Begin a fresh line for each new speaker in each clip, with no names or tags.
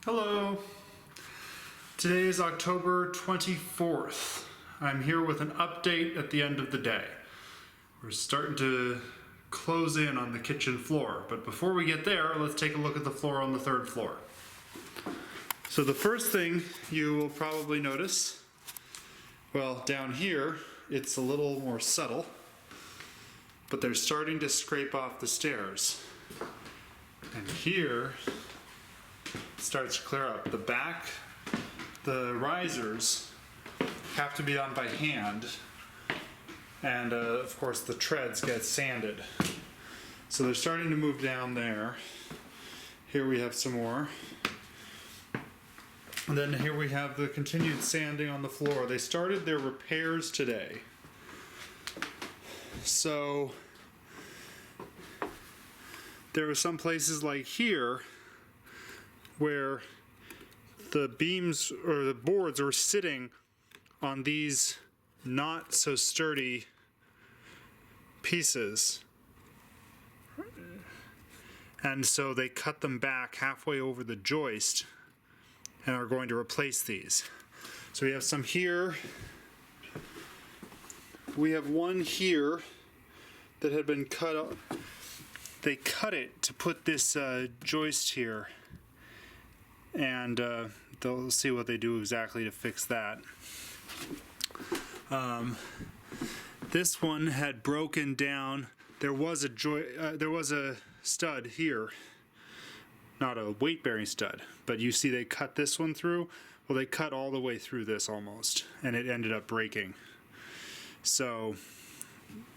Hello. Today is October 24th. I'm here with an update at the end of the day. We're starting to close in on the kitchen floor, but before we get there, let's take a look at the floor on the third floor. So the first thing you will probably notice, well, down here, it's a little more subtle, but they're starting to scrape off the stairs. And here, starts to clear up. The back, the risers have to be done by hand, and of course the treads get sanded. So they're starting to move down there. Here we have some more. And then here we have the continued sanding on the floor. They started their repairs today. So there are some places like here where the beams or the boards are sitting on these not so sturdy pieces. And so they cut them back halfway over the joist and are going to replace these. So we have some here. We have one here that had been cut up. They cut it to put this joist here. And they'll see what they do exactly to fix that. This one had broken down. There was a stud here, not a weight-bearing stud, but you see they cut this one through. Well, they cut all the way through this almost, and it ended up breaking. So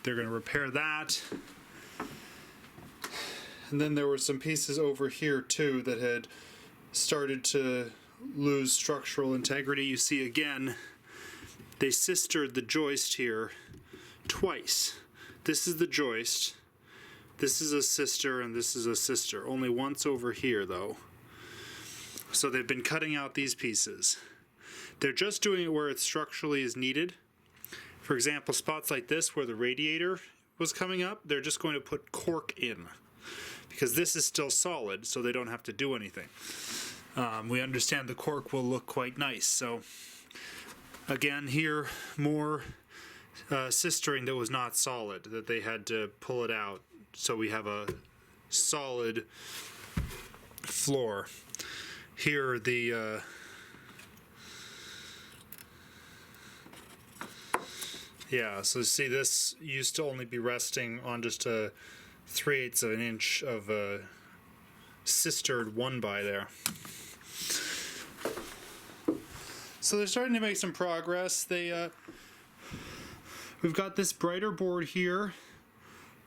they're going to repair that. And then there were some pieces over here too that had started to lose structural integrity. You see again, they sistered the joist here twice. This is the joist, this is a sister, and this is a sister. Only once over here though. So they've been cutting out these pieces. They're just doing it where it structurally is needed. For example, spots like this where the radiator was coming up, they're just going to put cork in, because this is still solid, so they don't have to do anything. We understand the cork will look quite nice. So again, here more sistering that was not solid, that they had to pull it out, so we have a solid floor. Here the yeah, so see, this used to only be resting on just a 3/8 of an inch of a sistered 1x there. So they're starting to make some progress. We've got this brighter board here,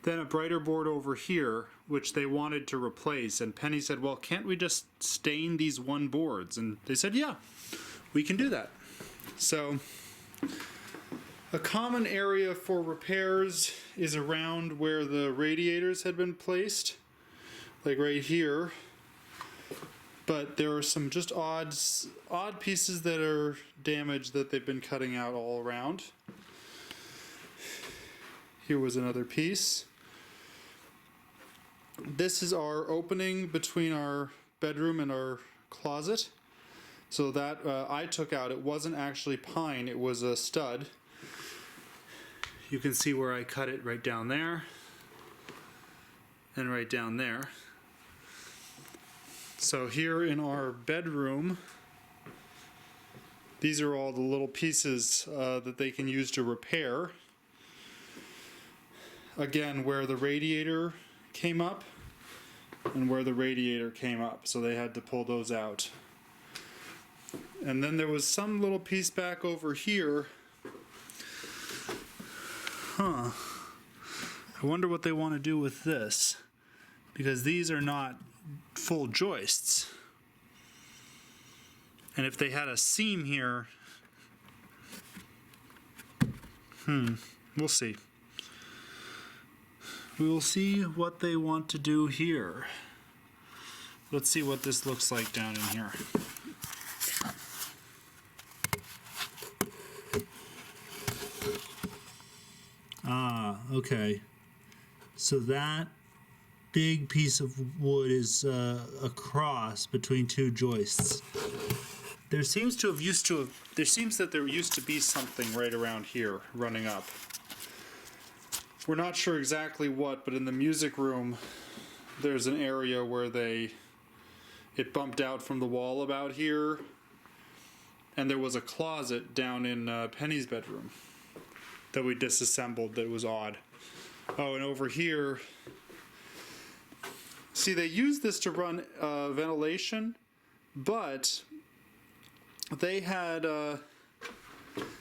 then a brighter board over here, which they wanted to replace. And Penny said, well, can't we just stain these one boards? And they said, yeah, we can do that. So a common area for repairs is around where the radiators had been placed, like right here. But there are some just odd pieces that are damaged that they've been cutting out all around. Here was another piece. This is our opening between our bedroom and our closet. So that I took out, it wasn't actually pine, it was a stud. You can see where I cut it right down there and right down there. So here in our bedroom, these are all the little pieces that they can use to repair. Again, where the radiator came up and where the radiator came up, so they had to pull those out. And then there was some little piece back over here. I wonder what they want to do with this, because these are not full joists. And if they had a seam here, we'll see. We will see what they want to do here. Let's see what this looks like down in here. Okay. So that big piece of wood is a cross between two joists. There seems that there used to be something right around here running up. We're not sure exactly what, but in the music room there's an area where it bumped out from the wall about here, and there was a closet down in Penny's bedroom that we disassembled that was odd. Oh, and over here, see, they use this to run ventilation, but they had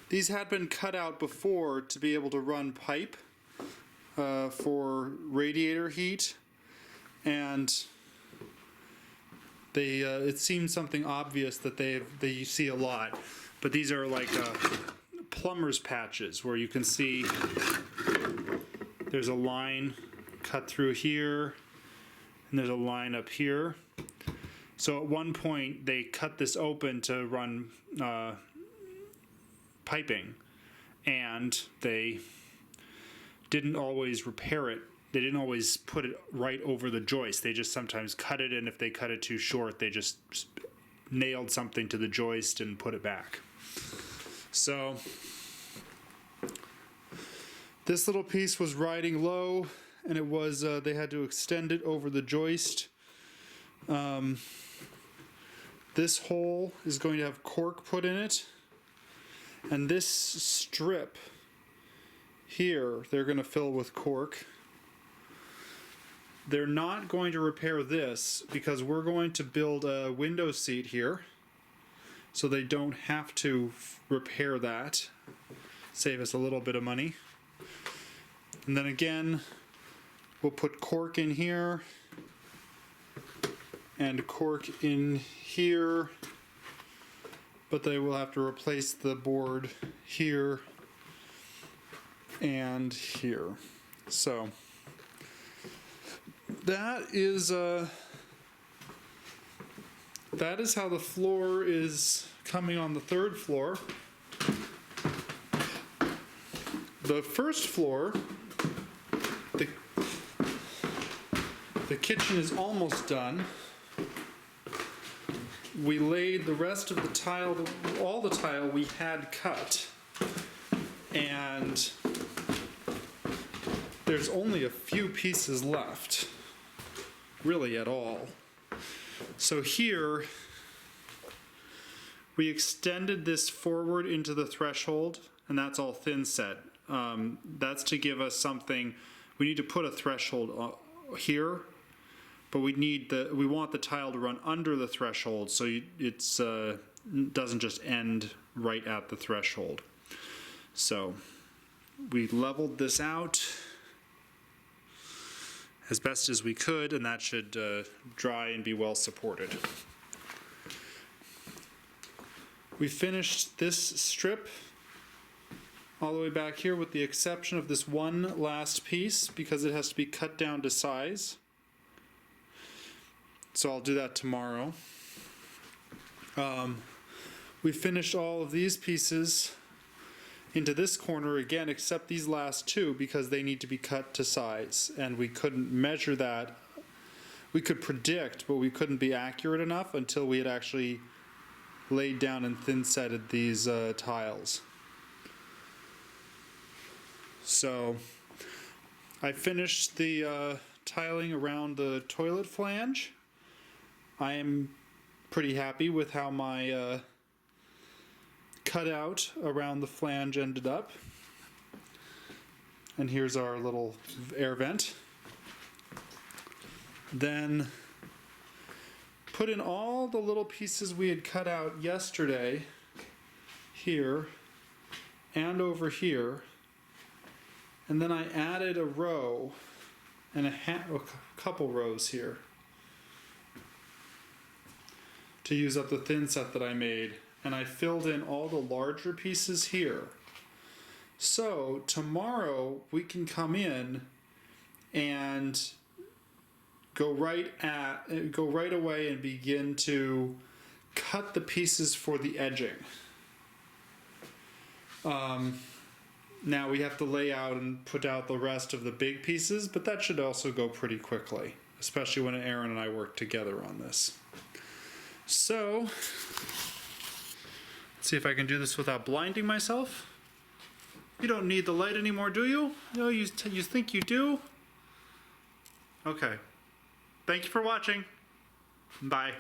these had been cut out before to be able to run pipe for radiator heat, and they it seemed something obvious that they see a lot, but these are like plumber's patches where you can see there's a line cut through here and there's a line up here. So at one point they cut this open to run piping, and they didn't always repair it. They didn't always put it right over the joist. They just sometimes cut it, and if they cut it too short, they just nailed something to the joist and put it back. So this little piece was riding low, and it was they had to extend it over the joist. This hole is going to have cork put in it, and this strip here they're going to fill with cork. They're not going to repair this because we're going to build a window seat here, so they don't have to repair that. Save us a little bit of money. And then again, we'll put cork in here and cork in here, but they will have to replace the board here and here. So that is how the floor is coming on the third floor. The first floor, the kitchen is almost done. We laid the rest of the tile, all the tile we had cut, and there's only a few pieces left, really at all. So here, we extended this forward into the threshold, and that's all thin set. That's to give us something. We need to put a threshold here, but we want the tile to run under the threshold, so it's doesn't just end right at the threshold. So we leveled this out as best as we could, and that should dry and be well supported. We finished this strip all the way back here with the exception of this one last piece because it has to be cut down to size. So I'll do that tomorrow. We finished all of these pieces into this corner again, except these last two, because they need to be cut to size, and we couldn't measure that. We could predict, but we couldn't be accurate enough until we had actually laid down and thin-setted these tiles. So I finished the tiling around the toilet flange. I am pretty happy with how my cutout around the flange ended up. And here's our little air vent. Then put in all the little pieces we had cut out yesterday, here and over here. And then I added a row and a couple rows here to use up the thin set that I made. And I filled in all the larger pieces here. So tomorrow we can come in and go right away and begin to cut the pieces for the edging. Now we have to lay out and put out the rest of the big pieces, but that should also go pretty quickly. especially when Aaron and I work together on this. So, let's see if I can do this without blinding myself. You don't need the light anymore, do you? No, you think you do? Okay. Thank you for watching. Bye.